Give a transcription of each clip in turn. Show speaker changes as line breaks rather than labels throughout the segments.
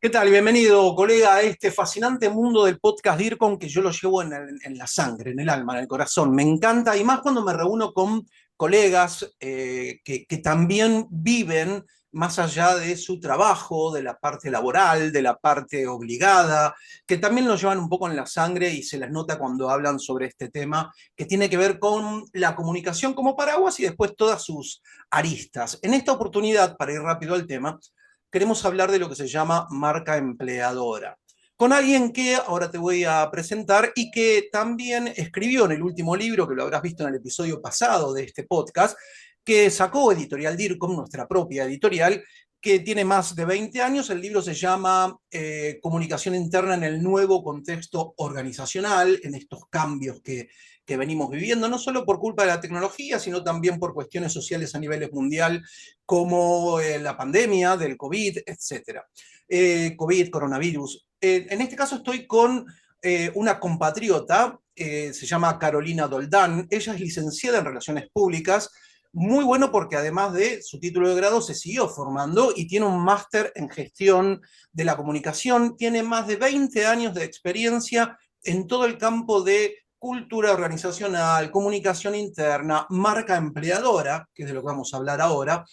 ¿Qué tal? Bienvenido, colega, a este fascinante mundo del podcast DIRCOM que yo lo llevo en la sangre, en el alma, en el corazón. Me encanta, y más cuando me reúno con colegas que también viven más allá de su trabajo, de la parte laboral, de la parte obligada, que también lo llevan un poco en la sangre y se les nota cuando hablan sobre este tema que tiene que ver con la comunicación como paraguas y después todas sus aristas. En esta oportunidad, para ir rápido al tema, queremos hablar de lo que se llama marca empleadora, con alguien que ahora te voy a presentar y que también escribió en el último libro, que lo habrás visto en el episodio pasado de este podcast, que sacó Editorial DIRCOM, nuestra propia editorial, que tiene más de 20 años. El libro se llama Comunicación interna en el nuevo contexto organizacional, en estos cambios que venimos viviendo, no solo por culpa de la tecnología, sino también por cuestiones sociales a nivel mundial, como la pandemia del COVID, etcétera. COVID, coronavirus. En este caso estoy con una compatriota, se llama Carolina Doldán. Ella es licenciada en Relaciones Públicas, muy bueno porque además de su título de grado se siguió formando y tiene un máster en gestión de la comunicación. Tiene más de 20 años de experiencia en todo el campo de cultura organizacional, comunicación interna, marca empleadora, que es de lo que vamos a hablar ahora,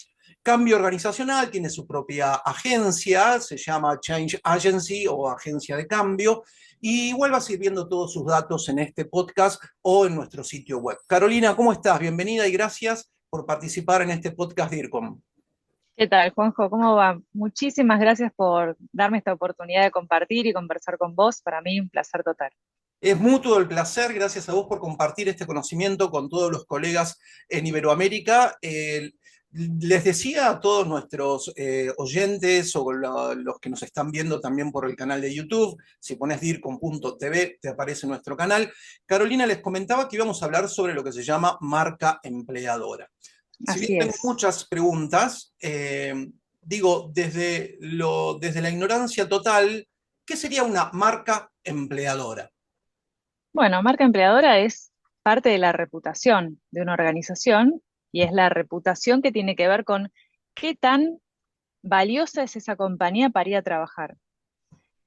cambio organizacional. Tiene su propia agencia, se llama Change Agency o Agencia de Cambio, y vuelva sirviendo todos sus datos en este podcast o en nuestro sitio web. Carolina, ¿cómo estás? Bienvenida y gracias por participar en este podcast de IRCOM.
¿Qué tal, Juanjo? ¿Cómo va? Muchísimas gracias por darme esta oportunidad de compartir y conversar con vos. Para mí, un placer total.
Es mutuo el placer, gracias a vos por compartir este conocimiento con todos los colegas en Iberoamérica. Les decía a todos nuestros oyentes o los que nos están viendo también por el canal de YouTube, si pones dircom.tv te aparece nuestro canal. Carolina les comentaba que íbamos a hablar sobre lo que se llama marca empleadora. Si bien
Así
tengo
es.
muchas preguntas, digo, desde la ignorancia total, ¿qué sería una marca empleadora?
Bueno, marca empleadora es parte de la reputación de una organización y es la reputación que tiene que ver con qué tan valiosa es esa compañía para ir a trabajar.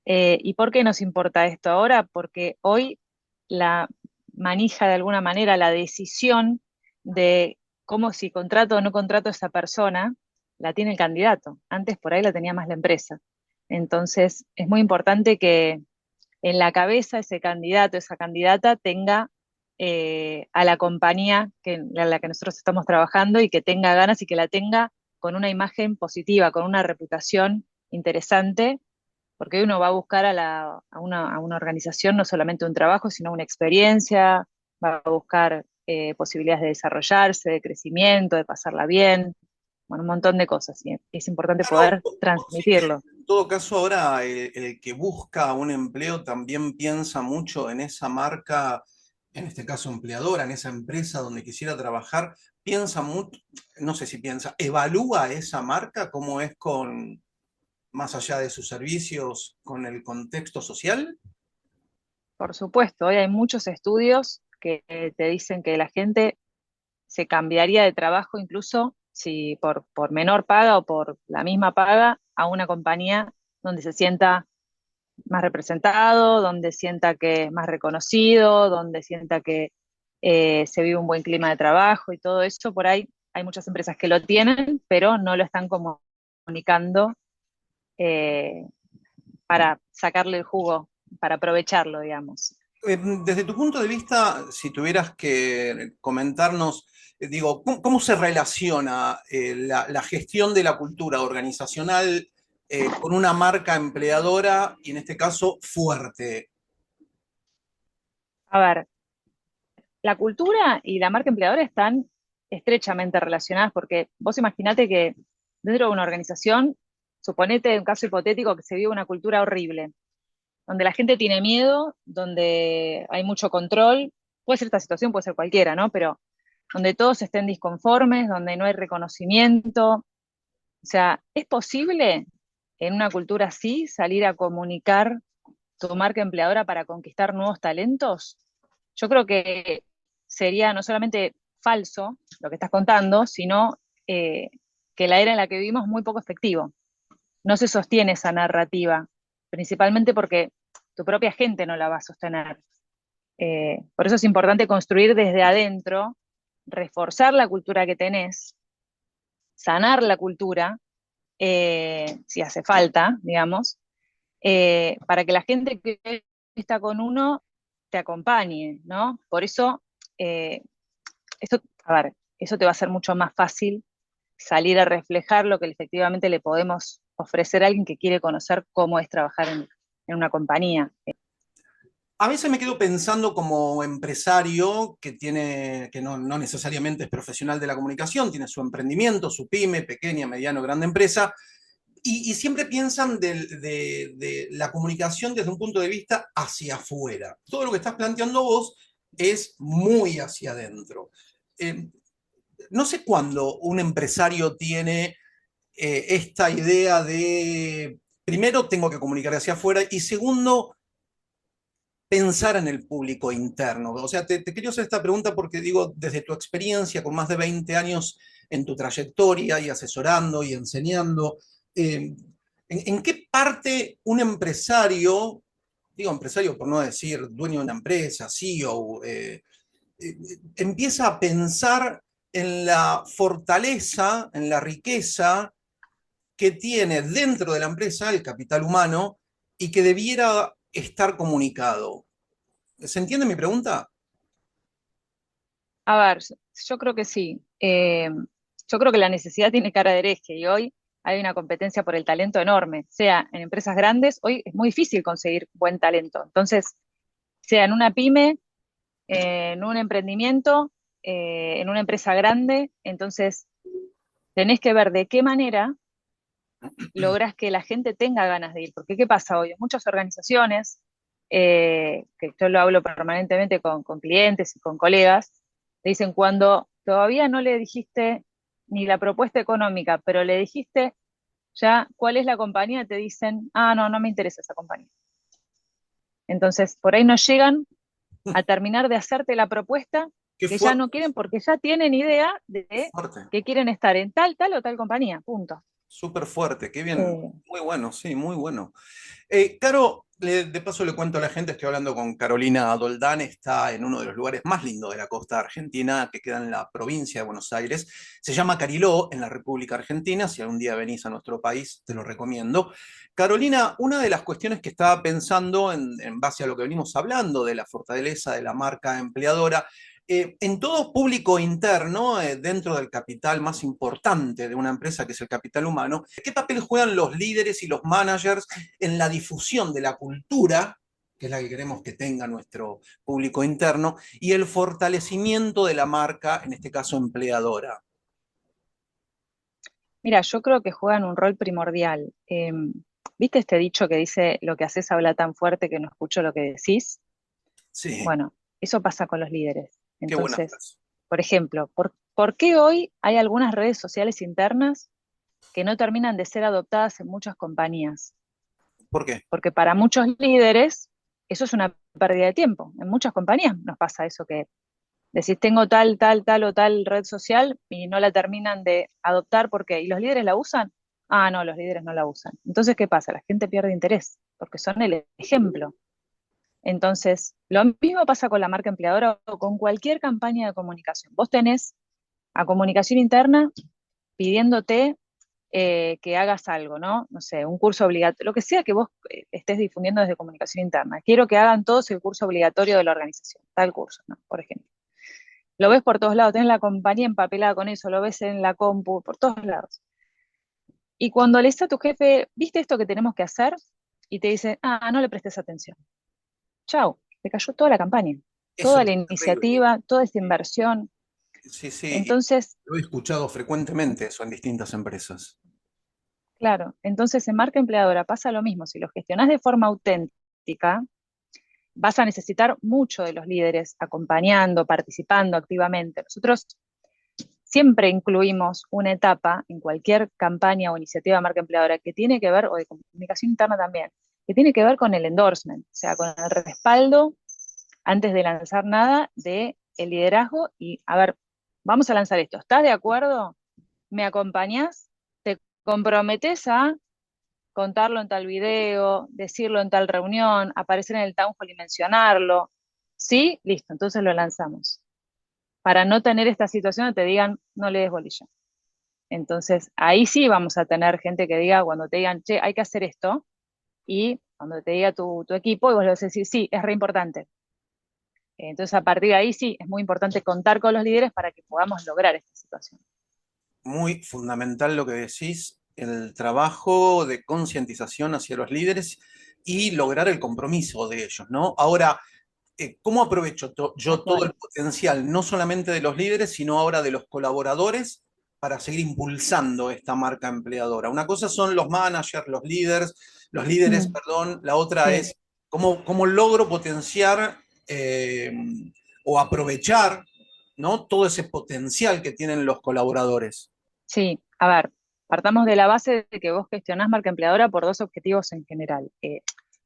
¿Y por qué nos importa esto ahora? Porque hoy la manija de alguna manera la decisión de cómo si contrato o no contrato a esa persona, la tiene el candidato. Antes por ahí la tenía más la empresa. Entonces es muy importante que en la cabeza ese candidato, esa candidata tenga a la compañía en la que nosotros estamos trabajando y que tenga ganas y que la tenga con una imagen positiva, con una reputación interesante, porque uno va a buscar a una organización no solamente un trabajo, sino una experiencia, va a buscar posibilidades de desarrollarse, de crecimiento, de pasarla bien, bueno, un montón de cosas, y es importante
Claro,
poder
vos decís que
transmitirlo.
en todo caso ahora el que busca un empleo también piensa mucho en esa marca, en este caso empleadora, en esa empresa donde quisiera trabajar, piensa mucho, no sé si piensa, evalúa esa marca cómo es con, más allá de sus servicios, con el contexto social.
Por supuesto, hoy hay muchos estudios que te dicen que la gente se cambiaría de trabajo incluso si por menor paga o por la misma paga a una compañía donde se sienta más representado, donde sienta que es más reconocido, donde sienta que se vive un buen clima de trabajo y todo eso. Por ahí hay muchas empresas que lo tienen, pero no lo están comunicando eh, para sacarle el jugo, para aprovecharlo, digamos.
Desde tu punto de vista, si tuvieras que comentarnos, digo, ¿cómo se relaciona la gestión de la cultura organizacional con una marca empleadora y en este caso fuerte?
A ver, la cultura y la marca empleadora están estrechamente relacionadas porque vos imaginate que dentro de una organización, suponete un caso hipotético que se vive una cultura horrible, donde la gente tiene miedo, donde hay mucho control, puede ser esta situación, puede ser cualquiera, ¿no? Pero donde todos estén disconformes, donde no hay reconocimiento. O sea, ¿es posible en una cultura así salir a comunicar tu marca empleadora para conquistar nuevos talentos? Yo creo que sería no solamente falso lo que estás contando, sino que la era en la que vivimos es muy poco efectivo. no se sostiene esa narrativa, principalmente porque tu propia gente no la va a sostener. Por eso es importante construir desde adentro, reforzar la cultura que tenés, sanar la cultura, si hace falta, digamos, para que la gente que está con uno te acompañe, ¿no? Por eso, eh, esto, a ver, eso te va a ser mucho más fácil salir a reflejar lo que efectivamente le podemos ofrecer a alguien que quiere conocer cómo es trabajar en una compañía.
A veces me quedo pensando como empresario que tiene, que no necesariamente es profesional de la comunicación, tiene su emprendimiento, su pyme, pequeña, mediano, grande empresa, y siempre piensan de la comunicación desde un punto de vista hacia afuera. Todo lo que estás planteando vos es muy hacia adentro. Eh, no sé cuándo un empresario tiene esta idea de, primero, tengo que comunicar hacia afuera, y segundo, pensar en el público interno. O sea, te quería hacer esta pregunta porque digo, desde tu experiencia, con más de 20 años en tu trayectoria y asesorando y enseñando, en qué parte un empresario, digo empresario por no decir dueño de una empresa, CEO, empieza a pensar en la fortaleza, en la riqueza que tiene dentro de la empresa el capital humano y que debiera estar comunicado? ¿Se entiende mi pregunta?
A ver, yo creo que sí. Yo creo que la necesidad tiene cara de hereje y hoy hay una competencia por el talento enorme, sea en empresas grandes, hoy es muy difícil conseguir buen talento. Entonces, sea en una pyme, en un emprendimiento, en una empresa grande, entonces tenés que ver de qué manera logras que la gente tenga ganas de ir. Porque ¿qué pasa hoy? En muchas organizaciones, que yo lo hablo permanentemente con clientes y con colegas, te dicen cuando todavía no le dijiste ni la propuesta económica, pero le dijiste ya cuál es la compañía, te dicen, ah, no, no me interesa esa compañía. Entonces, por ahí no llegan a terminar de hacerte la propuesta
Qué
que ya
fuerte,
no quieren porque ya tienen idea de
fuerte,
que quieren estar en tal, tal o tal compañía, punto.
súper fuerte, qué bien,
Eh,
muy bueno, sí, muy bueno. Caro, de paso le cuento a la gente, estoy hablando con Carolina Doldán, está en uno de los lugares más lindos de la costa argentina, que queda en la provincia de Buenos Aires. Se llama Cariló, en la República Argentina. Si algún día venís a nuestro país, te lo recomiendo. Carolina, una de las cuestiones que estaba pensando en base a lo que venimos hablando de la fortaleza de la marca empleadora, en todo público interno, dentro del capital más importante de una empresa, que es el capital humano, ¿qué papel juegan los líderes y los managers en la difusión de la cultura, que es la que queremos que tenga nuestro público interno, y el fortalecimiento de la marca, en este caso empleadora?
Mira, yo creo que juegan un rol primordial. ¿Viste este dicho que dice, lo que haces habla tan fuerte que no escucho lo que decís?
Sí,
Bueno, eso pasa con los líderes.
qué buena
Entonces,
frase.
por ejemplo, ¿por qué hoy hay algunas redes sociales internas que no terminan de ser adoptadas en muchas compañías?
¿Por qué?
Porque para muchos líderes eso es una pérdida de tiempo. En muchas compañías nos pasa eso que decís, tengo tal, tal, tal o tal red social y no la terminan de adoptar porque, ¿y los líderes la usan? Ah, no, los líderes no la usan. Entonces, ¿qué pasa? La gente pierde interés porque son el ejemplo. Entonces, lo mismo pasa con la marca empleadora o con cualquier campaña de comunicación. Vos tenés a comunicación interna pidiéndote que hagas algo, ¿no? No sé, un curso obligatorio, lo que sea que vos estés difundiendo desde comunicación interna. Quiero que hagan todos el curso obligatorio de la organización, tal curso, ¿no? Por ejemplo. Lo ves por todos lados, tenés la compañía empapelada con eso, lo ves en la compu, por todos lados. Y cuando le dices a tu jefe, ¿viste esto que tenemos que hacer? Y te dice, ah, no le prestes atención. Chau, te cayó toda la campaña,
Eso
toda
es
la
terrible.
iniciativa, toda esta inversión.
Sí, sí, y
Entonces,
lo he escuchado frecuentemente eso en distintas empresas.
claro, entonces en marca empleadora pasa lo mismo. Si lo gestionás de forma auténtica, vas a necesitar mucho de los líderes acompañando, participando activamente. Nosotros siempre incluimos una etapa en cualquier campaña o iniciativa de marca empleadora que tiene que ver, o de comunicación interna también, que tiene que ver con el endorsement, o sea, con el respaldo antes de lanzar nada de el liderazgo y, a ver, vamos a lanzar esto, ¿estás de acuerdo? ¿Me acompañás? ¿Te comprometes a contarlo en tal video, decirlo en tal reunión, aparecer en el town hall y mencionarlo. Sí, listo, entonces lo lanzamos. Para no tener esta situación de te digan, no le des bolilla. Entonces, ahí sí vamos a tener gente que diga, cuando te digan, che, hay que hacer esto, y cuando te diga tu equipo, y vos le vas a decir, sí, es re importante. Entonces, a partir de ahí sí, es muy importante contar con los líderes para que podamos lograr esta situación.
Muy fundamental lo que decís, el trabajo de concientización hacia los líderes y lograr el compromiso de ellos, ¿no? Ahora, ¿cómo aprovecho
Tal
yo todo el
cual.
potencial, no solamente de los líderes, sino ahora de los colaboradores, para seguir impulsando esta marca empleadora? Una cosa son los managers, los líderes,
Mm,
perdón, la otra
sí,
es cómo logro potenciar eh, o aprovechar, ¿no? Todo ese potencial que tienen los colaboradores.
sí. A ver, partamos de la base de que vos gestionás marca empleadora por dos objetivos en general.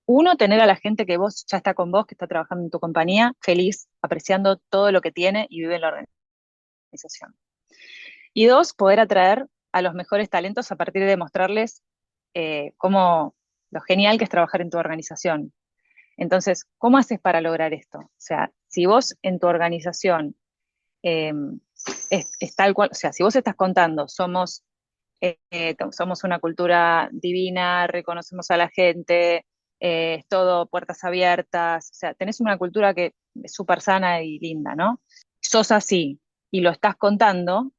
Uno, tener a la gente que vos ya está con vos, que está trabajando en tu compañía, feliz, apreciando todo lo que tiene y vive en la organización. Y dos, poder atraer a los mejores talentos a partir de mostrarles cómo lo genial que es trabajar en tu organización. Entonces, ¿cómo haces para lograr esto? O sea, si vos en tu organización eh, es tal cual, o sea, si vos estás contando, somos una cultura divina, reconocemos a la gente, es todo puertas abiertas, o sea, tenés una cultura que es súper sana y linda, ¿no? Sos así y lo estás contando,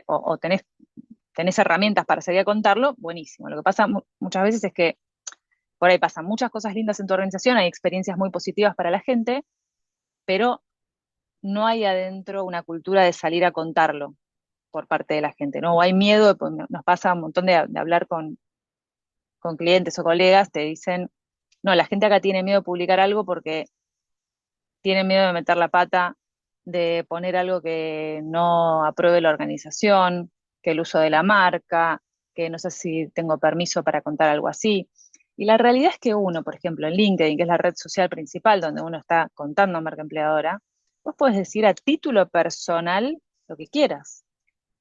o tenés herramientas para salir a contarlo, buenísimo. Lo que pasa muchas veces es que por ahí pasan muchas cosas lindas en tu organización, hay experiencias muy positivas para la gente, pero no hay adentro una cultura de salir a contarlo por parte de la gente, ¿no? O hay miedo, pues nos pasa un montón de hablar con clientes o colegas, te dicen, no, la gente acá tiene miedo de publicar algo porque tiene miedo de meter la pata, de poner algo que no apruebe la organización, que el uso de la marca, que no sé si tengo permiso para contar algo así. Y la realidad es que uno, por ejemplo, en LinkedIn, que es la red social principal donde uno está contando marca empleadora, vos podés decir a título personal lo que quieras.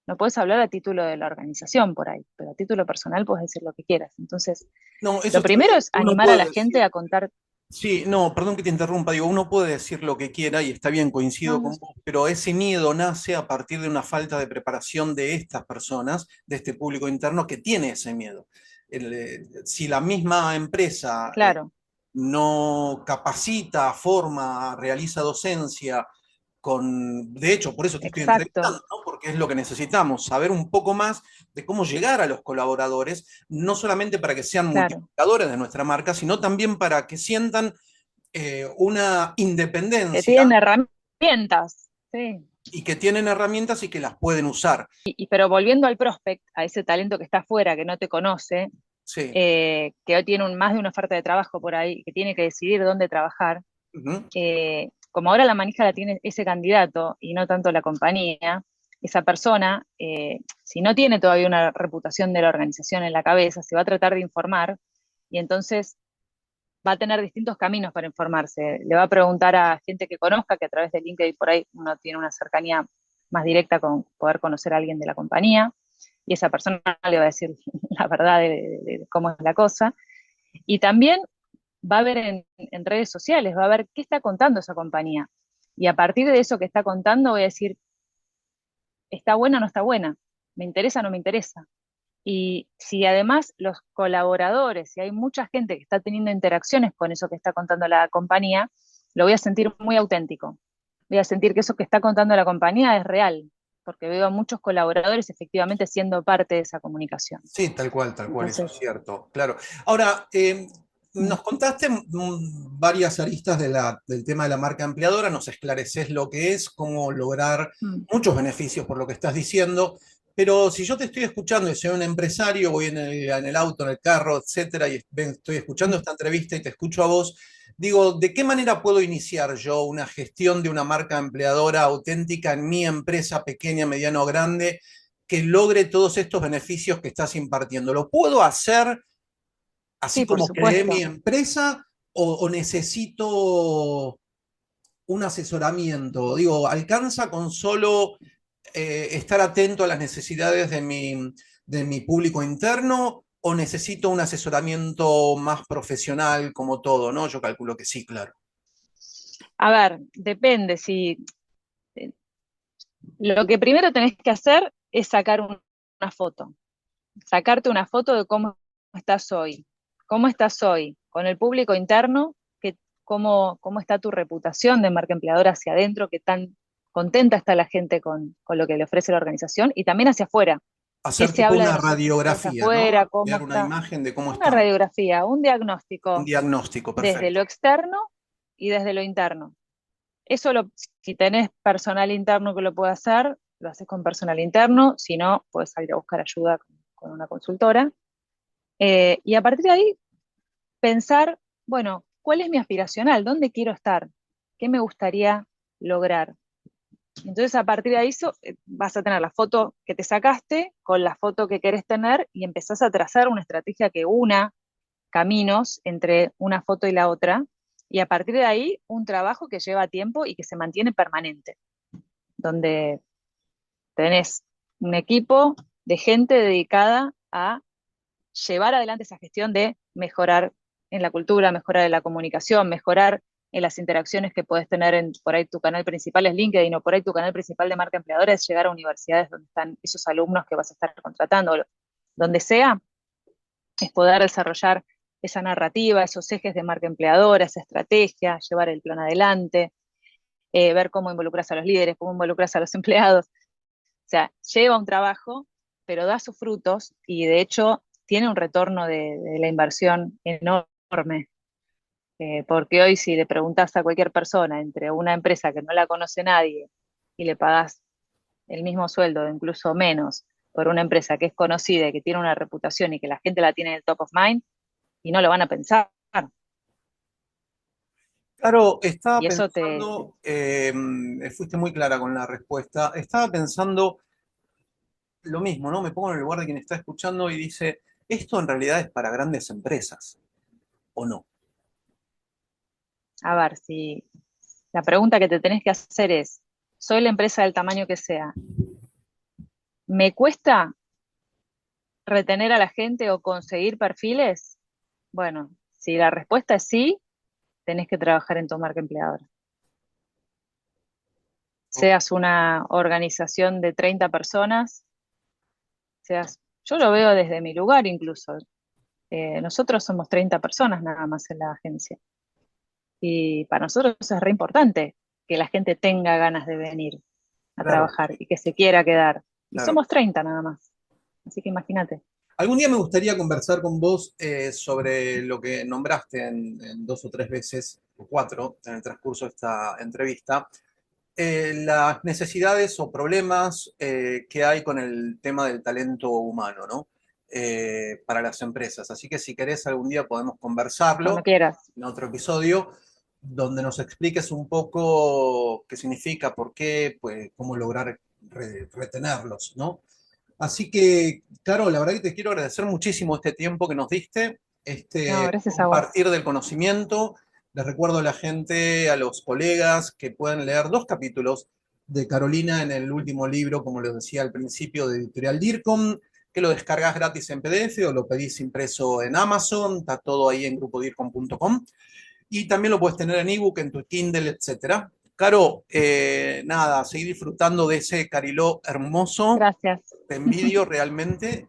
No puedes hablar a título de la organización por ahí, pero a título personal puedes decir lo que quieras. Entonces,
No, eso
lo
está
primero
bien.
es
Uno
animar a
puede
la
decir.
gente a contar.
Sí, no, perdón que te interrumpa, digo, uno puede decir lo que quiera y está bien,
No,
coincido
no,
con vos, pero ese miedo nace a partir de una falta de preparación de estas personas, de este público interno que tiene ese miedo. Si la misma empresa
claro,
no capacita, forma, realiza docencia, de hecho, por eso te estoy
exacto,
entrevistando, ¿no? Porque es lo que necesitamos, saber un poco más de cómo llegar a los colaboradores, no solamente para que sean
claro.
multiplicadores de nuestra marca, sino también para que sientan una
Que
independencia
tienen herramientas, sí.
y que tienen herramientas y que las pueden usar.
Pero volviendo al prospect, a ese talento que está afuera, que no te conoce,
Sí.
que hoy tiene más de una oferta de trabajo por ahí, que tiene que decidir dónde trabajar,
Ujú.
como ahora la manija la tiene ese candidato y no tanto la compañía, esa persona, si no tiene todavía una reputación de la organización en la cabeza, se va a tratar de informar y entonces va a tener distintos caminos para informarse. Le va a preguntar a gente que conozca, que a través de LinkedIn por ahí uno tiene una cercanía más directa con poder conocer a alguien de la compañía, y esa persona le va a decir la verdad de cómo es la cosa. Y también va a ver en redes sociales, va a ver qué está contando esa compañía. Y a partir de eso que está contando, voy a decir, ¿está buena o no está buena? ¿Me interesa o no me interesa? Y si además los colaboradores, si hay mucha gente que está teniendo interacciones con eso que está contando la compañía, lo voy a sentir muy auténtico. Voy a sentir que eso que está contando la compañía es real, porque veo a muchos colaboradores efectivamente siendo parte de esa comunicación.
Sí, tal cual, eso es
Entonces,
cierto, claro. Ahora,
mm,
nos contaste varias aristas del tema de la marca empleadora, nos esclareces lo que es, cómo lograr
mm,
muchos beneficios por lo que estás diciendo, pero si yo te estoy escuchando y soy un empresario, voy en el auto, en el carro, etcétera, y estoy escuchando
mm.
esta entrevista y te escucho a vos, digo, ¿de qué manera puedo iniciar yo una gestión de una marca empleadora auténtica en mi empresa pequeña, mediana o grande, que logre todos estos beneficios que estás impartiendo? ¿Lo puedo hacer así
Sí, por
como creé mi
supuesto.
empresa o necesito un asesoramiento? Digo, ¿alcanza con solo estar atento a las necesidades de mi público interno ¿O necesito un asesoramiento más profesional como todo, ¿no? Yo calculo que sí, claro.
A ver, depende, si eh, lo que primero tenés que hacer es sacar una foto, sacarte una foto de cómo estás hoy con el público interno, cómo está tu reputación de marca empleadora hacia adentro, qué tan contenta está la gente con lo que le ofrece la organización, y también hacia afuera, qué
Hacer
se
tipo
habla de
una
nosotros
radiografía, ¿no?
afuera, cómo
Crear una
está.
imagen de cómo
Una
estamos.
radiografía, un
Un
diagnóstico
diagnóstico,
desde lo
perfecto.
externo y desde lo interno. Eso si tenés personal interno que lo pueda hacer, lo haces con personal interno, si no, puedes salir a buscar ayuda con una consultora. Y a partir de ahí, pensar, bueno, ¿cuál es mi aspiracional? ¿Dónde quiero estar? ¿Qué me gustaría lograr? Entonces, a partir de ahí vas a tener la foto que te sacaste con la foto que querés tener y empezás a trazar una estrategia que una caminos entre una foto y la otra, y a partir de ahí un trabajo que lleva tiempo y que se mantiene permanente, donde tenés un equipo de gente dedicada a llevar adelante esa gestión de mejorar en la cultura, mejorar en la comunicación, mejorar en las interacciones que puedes tener por ahí tu canal principal es LinkedIn, o por ahí tu canal principal de marca empleadora es llegar a universidades donde están esos alumnos que vas a estar contratando, donde sea, es poder desarrollar esa narrativa, esos ejes de marca empleadora, esa estrategia, llevar el plan adelante, ver cómo involucras a los líderes, cómo involucras a los empleados. O sea, lleva un trabajo, pero da sus frutos y de hecho tiene un retorno de la inversión enorme. Porque hoy si le preguntas a cualquier persona entre una empresa que no la conoce nadie y le pagas el mismo sueldo, incluso menos, por una empresa que es conocida y que tiene una reputación y que la gente la tiene en el top of mind, y no lo van a pensar.
Claro, estaba
Y eso
pensando, fuiste muy clara con la respuesta, estaba pensando lo mismo, ¿no? Me pongo en el lugar de quien está escuchando y dice, esto en realidad es para grandes empresas, ¿o no?
a ver, si la pregunta que te tenés que hacer es, soy la empresa del tamaño que sea, ¿me cuesta retener a la gente o conseguir perfiles? Bueno, si la respuesta es sí, tenés que trabajar en tu marca empleadora.
Ok,
Seas una organización de 30 personas, yo lo veo desde mi lugar incluso. Nosotros somos 30 personas nada más en la agencia. Y para nosotros es re importante que la gente tenga ganas de venir a
claro,
trabajar y que se quiera quedar. Y
claro.
somos 30 nada más. Así que imagínate.
Algún día me gustaría conversar con vos sobre lo que nombraste en dos o tres veces, o cuatro, en el transcurso de esta entrevista, las necesidades o problemas que hay con el tema del talento humano, ¿no? Para las empresas. Así que si querés algún día podemos
Cuando
conversarlo
quieras.
en otro episodio donde nos expliques un poco qué significa, por qué, pues cómo lograr retenerlos, ¿no? Así que, Caro, la verdad que te quiero agradecer muchísimo este tiempo que nos diste,
No,
este
gracias a vos.
compartir del conocimiento. Les recuerdo a la gente, a los colegas, que pueden leer dos capítulos de Carolina en el último libro, como les decía al principio, de Editorial DIRCOM, que lo descargas gratis en PDF o lo pedís impreso en Amazon, está todo ahí en grupodircom.com. Y también lo puedes tener en ebook, en tu Kindle, etcétera. Caro, nada, seguir disfrutando de ese Cariló hermoso.
Gracias.
Te envidio realmente.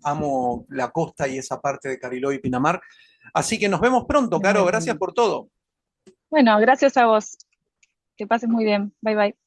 Amo la costa y esa parte de Cariló y Pinamar. Así que nos vemos pronto,
Es
Caro.
muy
Gracias
lindo.
por todo.
Bueno, gracias a vos. Que pases muy bien. Bye bye.